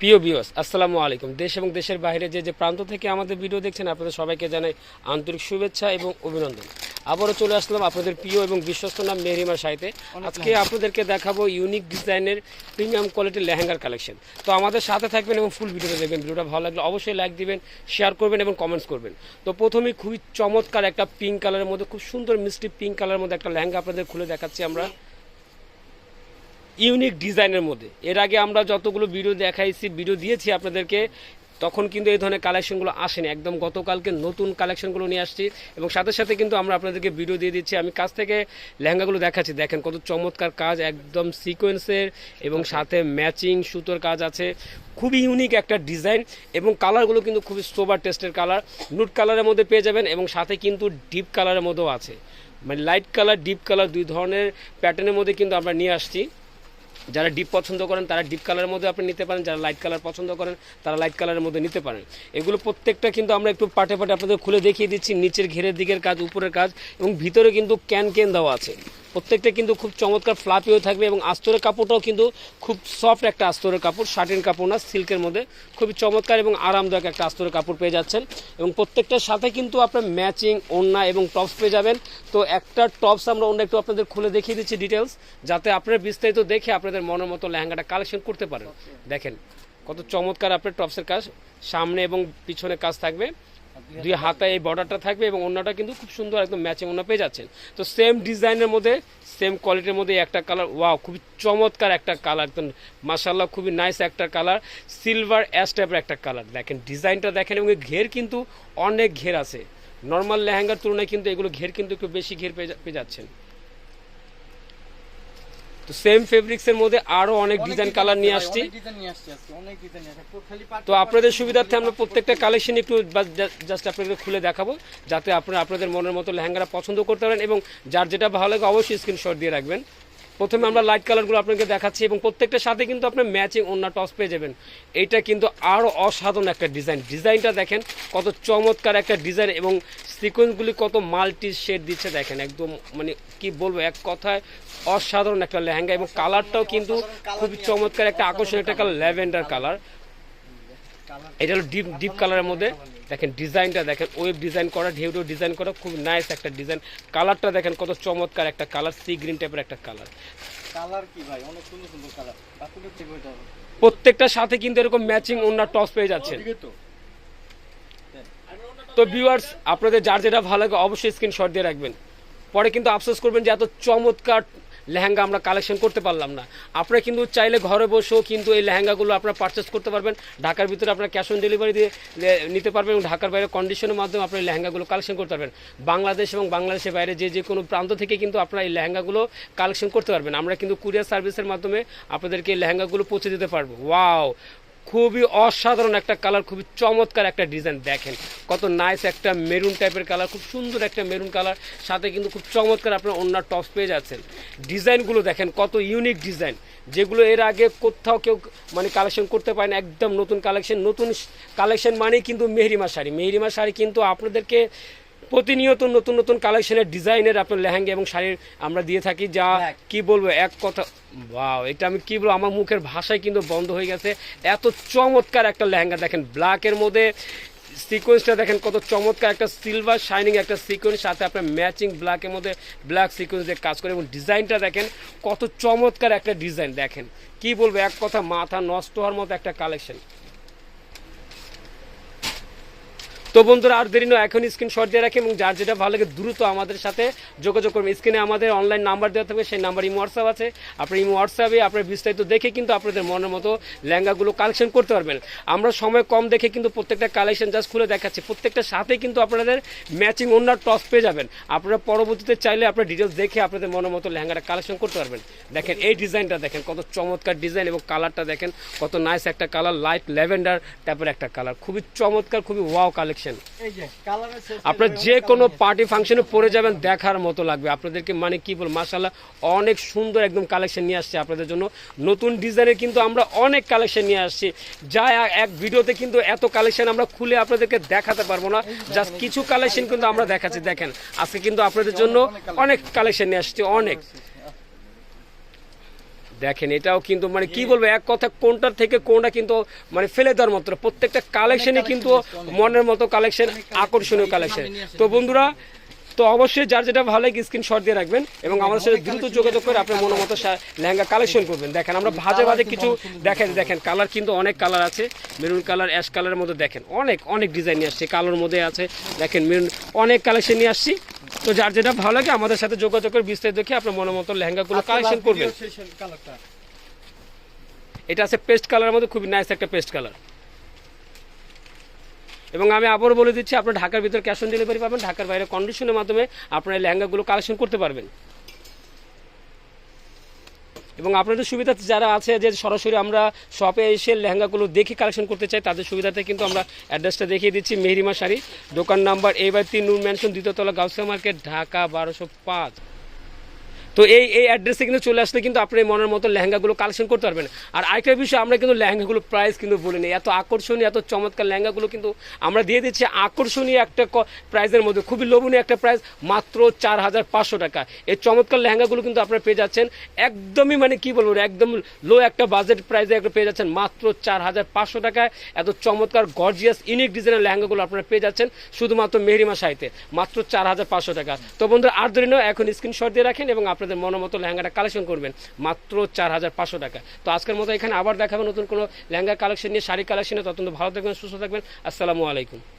প্রিয় ভিউয়ার্স, আসসালামু আলাইকুম। দেশ এবং দেশের বাইরে যে প্রান্ত থেকে আমাদের ভিডিও দেখছেন, আপনাদের সবাইকে জানাই আন্তরিক শুভেচ্ছা এবং অভিনন্দন। আবারও চলে আসলাম আপনাদের প্রিয় এবং বিশ্বস্ত নাম মেহরিমা শাড়িতে। আজকে আপনাদেরকে দেখাবো ইউনিক ডিজাইনের প্রিমিয়াম কোয়ালিটির লেহেঙ্গার কালেকশন। তো আমাদের সাথে থাকবেন এবং ফুল ভিডিওটা দেখবেন। ভিডিওটা ভালো লাগলে অবশ্যই লাইক দিবেন, শেয়ার করবেন এবং কমেন্টস করবেন। তো প্রথমেই খুবই চমৎকার একটা পিঙ্ক কালারের মধ্যে, খুব সুন্দর মিষ্টি পিঙ্ক কালারের মধ্যে একটা লেহেঙ্গা আপনাদের খুলে দেখাচ্ছি আমরা, ইউনিক ডিজাইনের মধ্যে। এর আগে আমরা যতগুলো ভিডিও ভিডিও দিয়েছি আপনাদেরকে, তখন কিন্তু এই ধরনের কালেকশনগুলো আসেনি। একদম গতকালকে নতুন কালেকশনগুলো নিয়ে আসছি এবং সাথে সাথে কিন্তু আমরা আপনাদেরকে ভিডিও দিয়ে দিচ্ছি। আমি কাছ থেকে লেহেঙ্গাগুলো দেখাচ্ছি, দেখেন কত চমৎকার কাজ, একদম সিকোয়েন্সের এবং সাথে ম্যাচিং সুতোর কাজ আছে। খুবই ইউনিক একটা ডিজাইন এবং কালারগুলো কিন্তু খুবই সোবার টেস্টের কালার, নুট কালারের মধ্যে পেয়ে যাবেন এবং সাথে কিন্তু ডিপ কালারের মধ্যেও আছে। মানে লাইট কালার, ডিপ কালার দুই ধরনের প্যাটার্নের মধ্যে কিন্তু আমরা নিয়ে আসছি। যারা ডিপ পছন্দ করেন তারা ডিপ কালারের মধ্যে আপনি নিতে পারেন, যারা লাইট কালার পছন্দ করেন তারা লাইট কালারের মধ্যে নিতে পারেন। এগুলো প্রত্যেকটা কিন্তু আমরা একটু পাটে পাটে আপনাদের খুলে দেখিয়ে দিচ্ছি। নিচের ঘেরের দিকের কাজ, উপরের কাজ এবং ভিতরে কিন্তু ক্যান দেওয়া আছে। প্রত্যেকটা কিন্তু খুব চমৎকার ফ্লাপিও থাকবে এবং আস্তরের কাপড়টাও কিন্তু খুব সফট একটা আস্তরের কাপড়, শার্টিন কাপড় না, সিল্কের মধ্যে খুবই চমৎকার এবং আরামদায়ক একটা আস্তরের কাপড় পেয়ে যাচ্ছেন। এবং প্রত্যেকটার সাথে কিন্তু আপনার ম্যাচিং ওড়না এবং টপস পেয়ে যাবেন। তো একটা টপস আমরা অন্য একটু আপনাদের খুলে দেখিয়ে দিচ্ছি ডিটেলস, যাতে আপনারা বিস্তারিত দেখে আপনাদের মনের মতো লেহেঙ্গাটা কালেকশন করতে পারেন। দেখেন কত চমৎকার আপনার টপসের কাজ, সামনে এবং পিছনে কাজ থাকবে, দুই হাতায় এই বর্ডারটা থাকবে এবং অন্যটা কিন্তু খুব সুন্দর একদম ম্যাচিং অন্য পেয়ে যাচ্ছেন। তো সেম ডিজাইনের মধ্যে, সেম কোয়ালিটির মধ্যে একটা কালার, ওয়াও খুবই চমৎকার একটা কালার, একদম মাশাআল্লাহ খুবই নাইস একটা কালার, সিলভার অ্যাশ টাইপের একটা কালার। দেখেন ডিজাইনটা দেখেন এবং ঘের কিন্তু অনেক ঘের আছে। নর্মাল লেহেঙ্গার তুলনায় কিন্তু এগুলো ঘের কিন্তু একটু বেশি ঘের পেয়ে যাচ্ছেন। তো সেম ফেব্রিক্সের মধ্যে আরো অনেক ডিজাইন কালার নিয়ে আসছি। তো আপনাদের সুবিধার্থে আমরা প্রত্যেকটা কালেকশন একটু জাস্ট আপনাদের খুলে দেখাবো, যাতে আপনারা আপনাদের মনের মতো লেহেঙ্গাটা পছন্দ করতে পারেন এবং যার যেটা ভালো লাগে অবশ্যই স্ক্রিনশট দিয়ে রাখবেন। প্রথমে আমরা লাইট কালারগুলো আপনাকে দেখাচ্ছি এবং প্রত্যেকটার সাথে কিন্তু আপনার ম্যাচিং ওড়না টপস পেয়ে যাবেন। এইটা কিন্তু আরও অসাধারণ একটা ডিজাইন। ডিজাইনটা দেখেন কত চমৎকার একটা ডিজাইন এবং সিকোয়েন্সগুলি কত মাল্টি শেড দিচ্ছে দেখেন, একদম মানে কি বলবো, এক কথায় অসাধারণ একটা লেহেঙ্গা। এবং কালারটাও কিন্তু খুবই চমৎকার একটা আকর্ষণীয় একটা কালার, ল্যাভেন্ডার কালার। এটা হলো ডিপ ডিপ কালারের মধ্যে। দেখেন ডিজাইনটা দেখেন, ওয়েব ডিজাইন করা, ঢেউ ডিজাইন করা, খুব নাইস একটা ডিজাইন। কালারটা দেখেন কত চমৎকার একটা কালার, সি গ্রিন টাইপের একটা কালার। কালার কি ভাই, অনেক সুন্দর সুন্দর কালার। প্রত্যেকটার সাথে কিন্তু এরকম ম্যাচিং ওড়না টপস পেয়ে যাচ্ছেন। তো ভিউয়ার্স, আপনাদের যার যেটা ভালো লাগে অবশ্যই স্ক্রিনশট দিয়ে রাখবেন। পরে কিন্তু আফসোস করবেন যে এত চমৎকার লেহেঙ্গা আমরা কালেকশন করতে পারলাম না। আপনারা কিন্তু চাইলে ঘরে বসেও কিন্তু এই লেহেঙ্গাগুলো আপনারা পারচেস করতে পারবেন। ঢাকার ভিতরে আপনারা ক্যাশ অন ডেলিভারি দিয়ে নিতে পারবেন এবং ঢাকার বাইরে কন্ডিশনের মাধ্যমে আপনারা এই লেহেঙ্গাগুলো কালেকশন করতে পারবেন। বাংলাদেশ এবং বাংলাদেশের বাইরে যে কোনো প্রান্ত থেকে কিন্তু আপনারা এই লেহেঙ্গাগুলো কালেকশন করতে পারবেন। আমরা কিন্তু কুরিয়ার সার্ভিসের মাধ্যমে আপনাদেরকে এই লেহেঙ্গাগুলো পৌঁছে দিতে পারবো। ওয়াও, খুবই অসাধারণ একটা কালার, খুবই চমৎকার একটা ডিজাইন। দেখেন কত নাইস একটা মেরুন টাইপের কালার, খুব সুন্দর একটা মেরুন কালার, সাথে কিন্তু খুব চমৎকার আপনার অন্য টপস পেয়ে যাচ্ছেন। ডিজাইনগুলো দেখেন কত ইউনিক ডিজাইন, যেগুলো এর আগে কোথাও কেউ মানে কালেকশন করতে পারে না। একদম নতুন কালেকশন। নতুন কালেকশন মানেই কিন্তু মেহরিমা শাড়ি। মেহরিমা শাড়ি কিন্তু আপনাদেরকে প্রতিনিয়ত নতুন নতুন কালেকশনের ডিজাইনের আপনার লেহেঙ্গা এবং শাড়ির আমরা দিয়ে থাকি, যা কি বলবো, এক কথা ওয়াও, এটা আমি কি বলবো, আমার মুখের ভাষায় কিন্তু বন্ধ হয়ে গেছে। এত চমৎকার একটা লেহেঙ্গা দেখেন, ব্ল্যাকের মধ্যে সিকোয়েন্সটা দেখেন কত চমৎকার, একটা সিলভার শাইনিং একটা সিকোয়েন্স, সাথে আপনার ম্যাচিং ব্ল্যাকের মধ্যে ব্ল্যাক সিকোয়েন্স দিয়ে কাজ করে এবং ডিজাইনটা দেখেন কত চমৎকার একটা ডিজাইন। দেখেন কি বলবো, এক কথা মাথা নষ্ট হওয়ার মতো একটা কালেকশন। তো বন্ধুরা, আর দেরি নয়, এখন স্ক্রিনশট দিয়ে রাখেন এবং যার যেটা ভালো লাগে দ্রুত আমাদের সাথে যোগাযোগ করবেন। স্ক্রিনে আমাদের অনলাইন নাম্বার দেওয়া থাকবে, সেই নাম্বার ইমো হোয়াটসঅ্যাপ আছে। আপনার ইমো হোয়াটসঅ্যাপে আপনার বিস্তারিত দেখে কিন্তু আপনাদের মনের মতো লেহেঙ্গাগুলো কালেকশন করতে পারবেন। আমরা সময় কম দেখে কিন্তু প্রত্যেকটা কালেকশন জাস্ট খুলে দেখাচ্ছি। প্রত্যেকটার সাথে কিন্তু আপনাদের ম্যাচিং ওড়নার টপস পেয়ে যাবেন। আপনারা পরবর্তীতে চাইলে আপনার ডিটেলস দেখে আপনাদের মনের মতো লেহেঙ্গাটা কালেকশন করতে পারবেন। দেখেন এই ডিজাইনটা দেখেন কত চমৎকার ডিজাইন এবং কালারটা দেখেন কত নাইস একটা কালার, লাইট ল্যাভেন্ডার টাইপের একটা কালার, খুবই চমৎকার, খুবই ওয়াও কালেকশন। আপনার যে কোনো পার্টি ফাংশনে পরে যাবেন, দেখার মতো লাগবে আপনাদেরকে। মানে কি বল, মাশাআল্লাহ অনেক সুন্দর একদম কালেকশন নিয়ে আসছে আপনাদের জন্য। নতুন ডিজাইনের কিন্তু আমরা অনেক কালেকশন নিয়ে আসছি, যা এক ভিডিওতে কিন্তু এত কালেকশন আমরা খুলে আপনাদেরকে দেখাতে পারবো না। জাস্ট কিছু কালেকশন কিন্তু আমরা দেখাচ্ছি। দেখেন আজকে কিন্তু আপনাদের জন্য অনেক কালেকশন নিয়ে আসছি, অনেক। দেখেন এটাও কিন্তু মানে কি বলবো, এক কথা কোনটার থেকে কোনটা কিন্তু মানে ফেলে দেওয়ার মতো, প্রত্যেকটা কালেকশনই কিন্তু মনের মতো কালেকশন, আকর্ষণীয় কালেকশন। তো বন্ধুরা, তো অবশ্যই যার যেটা ভালো লাগে স্ক্রিনশট দিয়ে রাখবেন এবং আমাদের সাথে দ্রুত যোগাযোগ করে আপনার মনের মতো লেহেঙ্গা কালেকশন করবেন। দেখেন আমরা ভাজে ভাজে কিছু দেখেন কালার কিন্তু অনেক কালার আছে, মেরুন কালার, অ্যাশ কালারের মধ্যে দেখেন অনেক অনেক ডিজাইন নিয়ে আসছি, কালোর মধ্যে আছে দেখেন মেরুন, অনেক কালেকশন নিয়ে আসছি। তো যার যেটা ভালো লাগে আমাদের সাথে যোগাযোগ করে বিস্তারিত দেখে আপনার মনের মতো লেহেঙ্গাগুলো কালেকশন করবেন। এটা আছে পেস্ট কালারের মধ্যে, খুবই নাইস একটা পেস্ট কালার। এবং আমি আবারও বলে দিচ্ছি, আপনার ঢাকার ভিতর ক্যাশ অন ডেলিভারি পাবেন, ঢাকার বাইরে কন্ডিশনের মাধ্যমে আপনার এই লেহেঙ্গাগুলো কালেকশন করতে পারবেন। এবং আপনাদের সুবিধা যারা আছে যে সরাসরি আমরা শপে এসে লেহেঙ্গাগুলো দেখে কালেকশন করতে চাই, তাদের সুবিধাতে কিন্তু আমরা অ্যাড্রেসটা দেখিয়ে দিচ্ছি। মেহরিমা শাড়ি, দোকান নাম্বার A/3 নূর ম্যানশন, দ্বিতীয় তলা, গাউসিয়া মার্কেট, ঢাকা 1205। তো এই অ্যাড্রেসে কিন্তু চলে আসলে কিন্তু আপনি মনের মতো লেহেঙ্গাগুলো কালেকশন করতে পারবেন। আর আরেকটা বিষয়, আমরা কিন্তু লেহেঙ্গাগুলো প্রাইস কিন্তু বলে নিই, এত আকর্ষণীয় এত চমৎকার লেহেঙ্গাগুলো কিন্তু আমরা দিয়ে দিচ্ছি আকর্ষণীয় একটা প্রাইসের মধ্যে, খুবই লোভনীয় একটা প্রাইস, মাত্র 4500 টাকা। এই চমৎকার লেহেঙ্গাগুলো কিন্তু আপনারা পেয়ে যাচ্ছেন একদমই মানে কি বলবো, একদম লো একটা বাজেট প্রাইসে একটা পেয়ে যাচ্ছেন মাত্র 4500 টাকায়। এত চমৎকার গর্জিয়াস ইউনিক ডিজাইনের লেহেঙ্গাগুলো আপনারা পেয়ে যাচ্ছেন শুধুমাত্র মেহরিমা শাড়িতে, মাত্র 4500 টাকা। তো বন্ধুরা আর ধরে নাও, এখন স্ক্রিনশট দিয়ে রাখেন এবং আপনাদের মনের মতো লেহেঙ্গাটা কালেকশন করবেন মাত্র 4500 টাকা। তো আজকের মতো এখানে আবার দেখাবেন নতুন কোনো লেহেঙ্গা কালেকশন নিয়ে, শাড়ি কালেকশনে। ততক্ষণ ভালো থাকবেন, সুস্থ থাকবেন। আসসালামু আলাইকুম।